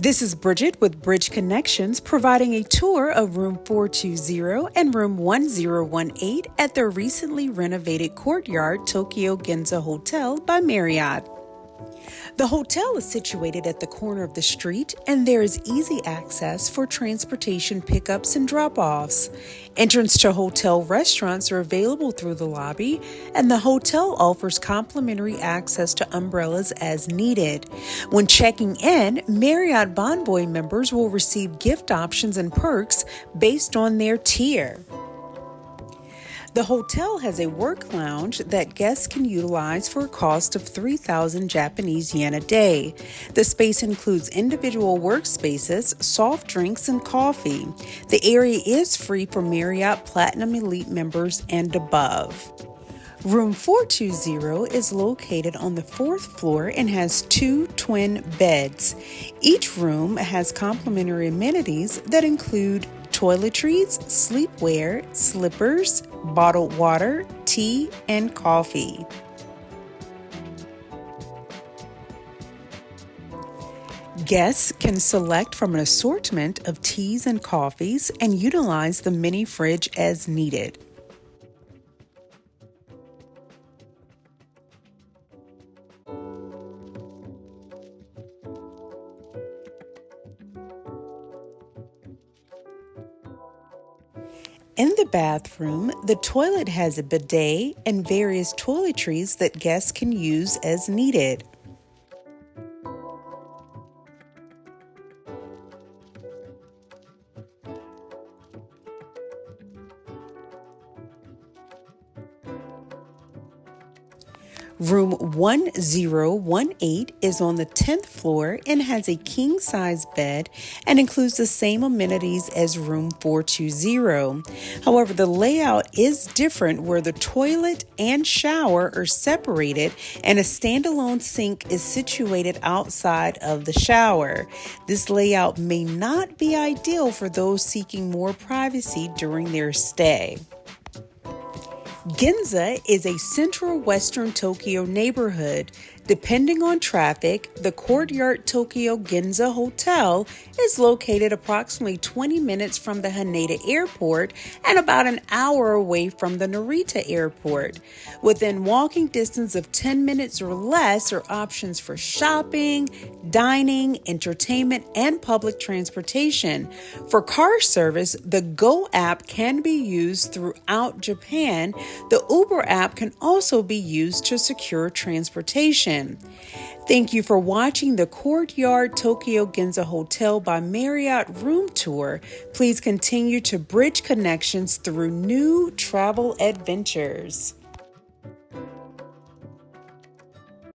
This is Bridget with Bridge Connections providing a tour of room 420 and room 1018 at the recently renovated Courtyard Tokyo Ginza Hotel by Marriott. The hotel is situated at the corner of the street, and there is easy access for transportation pickups and drop-offs. Entrance to hotel restaurants are available through the lobby, and the hotel offers complimentary access to umbrellas as needed. When checking in, Marriott Bonvoy members will receive gift options and perks based on their tier. The hotel has a work lounge that guests can utilize for a cost of 3,000 Japanese yen a day. The space includes individual workspaces, soft drinks, and coffee. The area is free for Marriott Platinum Elite members and above. Room 420 is located on the 4th floor and has 2 twin beds. Each room has complimentary amenities that include toiletries, sleepwear, slippers, bottled water, tea, and coffee. Guests can select from an assortment of teas and coffees and utilize the mini fridge as needed. In the bathroom, the toilet has a bidet and various toiletries that guests can use as needed. Room 1018 is on the 10th floor and has a king-size bed and includes the same amenities as room 420. However, the layout is different where the toilet and shower are separated and a standalone sink is situated outside of the shower. This layout may not be ideal for those seeking more privacy during their stay. Ginza is a central western Tokyo neighborhood. Depending on traffic, the Courtyard Tokyo Ginza Hotel is located approximately 20 minutes from the Haneda Airport and about an hour away from the Narita Airport. Within walking distance of 10 minutes or less are options for shopping, dining, entertainment, and public transportation. For car service, the Go app can be used throughout Japan. The Uber app can also be used to secure transportation. Thank you for watching the Courtyard Tokyo Ginza Hotel by Marriott room tour. Please continue to bridge connections through new travel adventures.